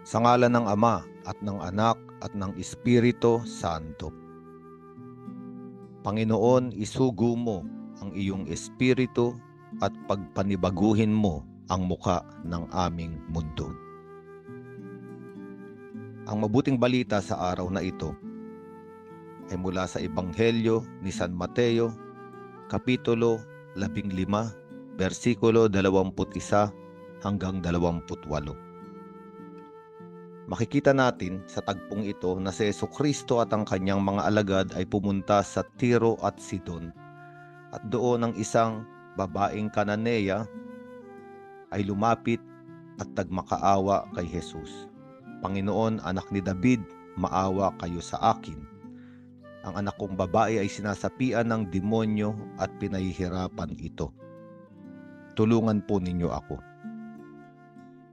Sa ngalan ng Ama at ng Anak at ng Espiritu Santo. Panginoon, isugo mo ang iyong espiritu at pagpanibaguhin mo ang muka ng aming mundo. Ang mabuting balita sa araw na ito ay mula sa Ebanghelyo ni San Mateo, Kapitulo 15, versikulo 21 hanggang 28. Makikita natin sa tagpong ito na si Jesucristo at ang kanyang mga alagad ay pumunta sa Tiro at Sidon, at doon ang isang babaeng Kananeya ay lumapit at nagmakaawa kay Jesus. Panginoon, anak ni David, maawa kayo sa akin. Ang anak kong babae ay sinasapian ng demonyo at pinahihirapan ito. Tulungan po ninyo ako.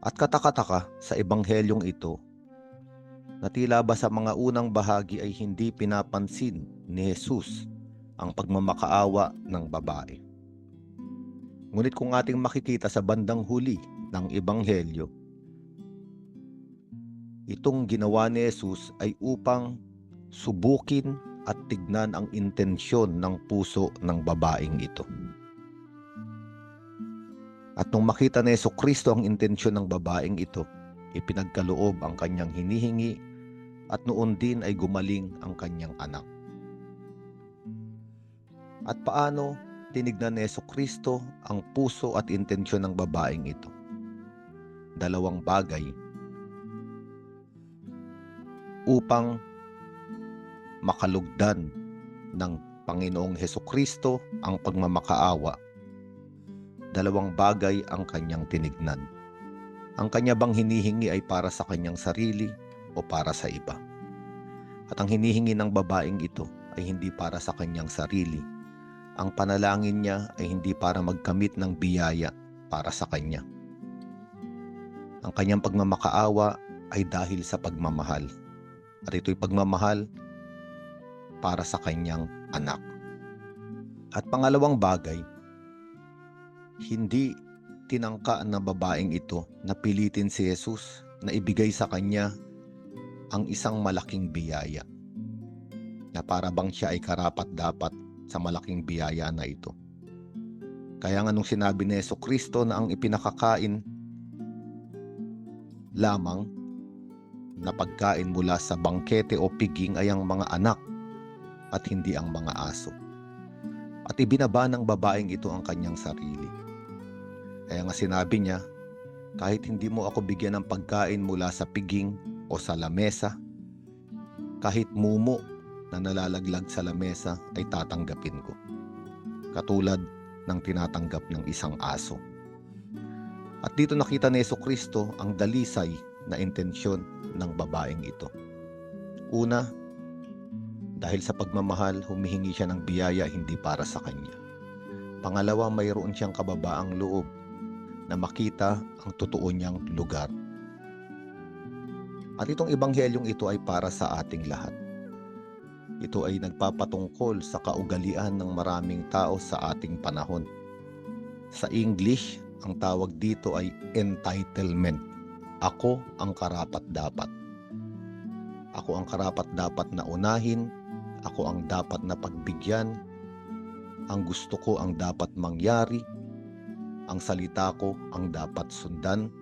At katakataka sa ebanghelyong ito, na tila ba sa mga unang bahagi ay hindi pinapansin ni Jesus ang pagmamakaawa ng babae. Ngunit kung ating makikita sa bandang huli ng ebanghelyo, itong ginawa ni Jesus ay upang subukin at tignan ang intensyon ng puso ng babaeng ito. At nung makita ni Jesucristo ang intensyon ng babaeng ito, ipinagkaloob ang kanyang hinihingi at noon din ay gumaling ang kanyang anak. At paano tinignan ni Jesucristo ang puso at intensyon ng babaeng ito? Dalawang bagay upang makalugdan ng Panginoong Jesucristo ang pagmamakaawa. Dalawang bagay ang kanyang tinignan. Ang kanya bang hinihingi ay para sa kanyang sarili o para sa iba? At ang hinihingi ng babaeng ito ay hindi para sa kanyang sarili. Ang panalangin niya ay hindi para magkamit ng biyaya para sa kanya. Ang kanyang pagmamakaawa ay dahil sa pagmamahal. At ito'y pagmamahal para sa kanyang anak. At pangalawang bagay, hindi tinangka ng babaeng ito na pilitin si Jesus na ibigay sa kanya ang isang malaking biyaya, na para bang siya ay karapat-dapat sa malaking biyaya na ito. Kaya nga nung sinabi ni Jesucristo na ang ipinakakain lamang na pagkain mula sa bangkete o piging ay ang mga anak at hindi ang mga aso. At ibinaba ng babaeng ito ang kanyang sarili. Kaya nga sinabi niya, kahit hindi mo ako bigyan ng pagkain mula sa piging o sa lamesa, kahit mumo na nalalaglag sa lamesa ay tatanggapin ko. Katulad ng tinatanggap ng isang aso. At dito nakita ni Jesucristo ang dalisay na intensyon ng babaeng ito. Una, dahil sa pagmamahal, humihingi siya ng biyaya hindi para sa kanya. Pangalawa, mayroon siyang kababaang loob na makita ang totoo niyang lugar. At itong ebanghelyong ito ay para sa ating lahat. Ito ay nagpapatungkol sa kaugalian ng maraming tao sa ating panahon. Sa English, ang tawag dito ay entitlement. Ako ang karapat-dapat. Ako ang karapat-dapat na unahin. Ako ang dapat na pagbigyan. Ang gusto ko ang dapat mangyari. Ang salita ko ang dapat sundan.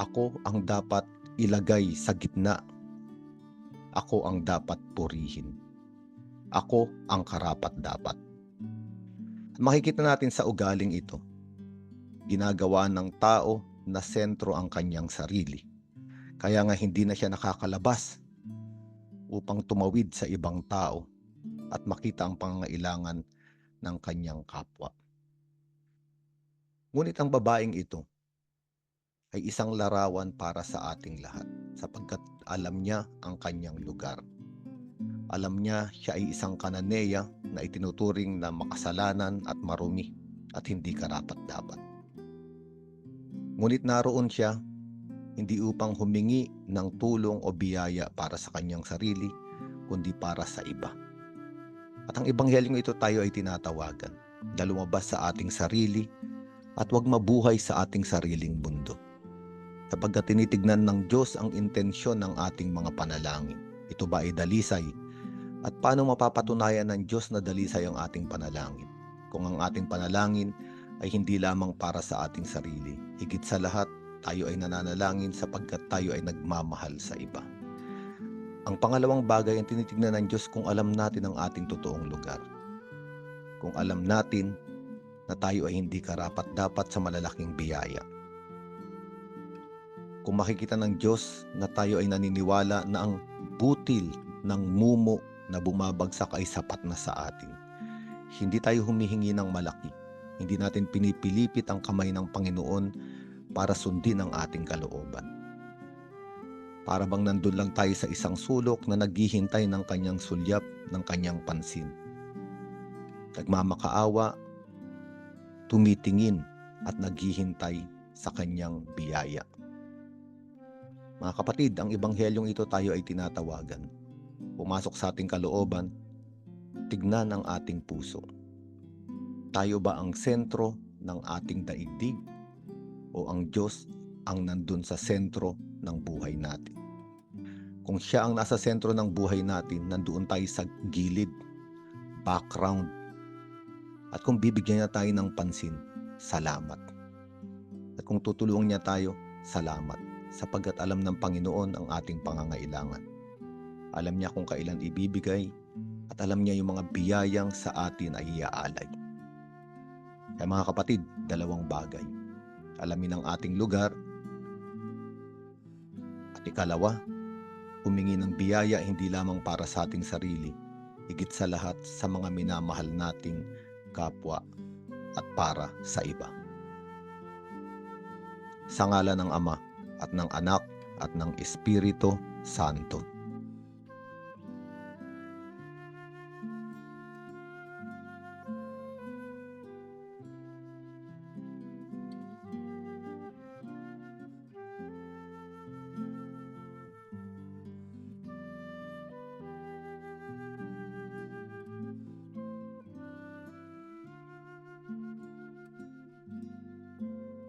Ako ang dapat ilagay sa gitna. Ako ang dapat purihin. Ako ang karapat-dapat. Makikita natin sa ugaling ito, ginagawa ng tao na sentro ang kanyang sarili. Kaya nga hindi na siya nakakalabas upang tumawid sa ibang tao at makita ang pangangailangan ng kanyang kapwa. Ngunit ang babaeng ito ay isang larawan para sa ating lahat, sapagkat alam niya ang kanyang lugar. Alam niya siya ay isang Kananeya na itinuturing na makasalanan at marumi at hindi karapat-dapat. Ngunit naroon siya hindi upang humingi ng tulong o biyaya para sa kanyang sarili, kundi para sa iba. At ang ebanghelyong ito tayo ay tinatawagan na lumabas sa ating sarili at huwag mabuhay sa ating sariling mundo. sapagkat tinitignan ng Diyos ang intensyon ng ating mga panalangin. Ito ba ay dalisay? At paano mapapatunayan ng Diyos na dalisay ang ating panalangin? Kung ang ating panalangin ay hindi lamang para sa ating sarili. Higit sa lahat, tayo ay nananalangin sapagkat tayo ay nagmamahal sa iba. Ang pangalawang bagay ang tinitignan ng Diyos kung alam natin ang ating totoong lugar. Kung alam natin na tayo ay hindi karapat-dapat sa malalaking biyaya. Kung makikita ng Diyos na tayo ay naniniwala na ang butil ng mumo na bumabagsak ay sapat na sa atin. Hindi tayo humihingi ng malaki. Hindi natin pinipilipit ang kamay ng Panginoon para sundin ang ating kalooban. Para bang nandun lang tayo sa isang sulok na naghihintay ng kanyang sulyap, ng kanyang pansin. Nagmamakaawa, tumitingin at naghihintay sa kanyang biyaya. Mga kapatid, ang ebanghelyong ito tayo ay tinatawagan. Pumasok sa ating kalooban, tignan ang ating puso. Tayo ba ang sentro ng ating daigdig o ang Diyos ang nandun sa sentro ng buhay natin? Kung siya ang nasa sentro ng buhay natin, nandoon tayo sa gilid, background. At kung bibigyan niya tayo ng pansin, salamat. At kung tutulungan niya tayo, salamat. Sapagkat alam ng Panginoon ang ating pangangailangan. Alam niya kung kailan ibibigay at alam niya yung mga biyayang sa atin ay iaalay. Kaya mga kapatid, dalawang bagay. Alamin ang ating lugar at ikalawa, humingi ng biyaya hindi lamang para sa ating sarili, higit sa lahat sa mga minamahal nating kapwa at para sa iba. Sa ngalan ng Ama at ng Anak at ng Espiritu Santo.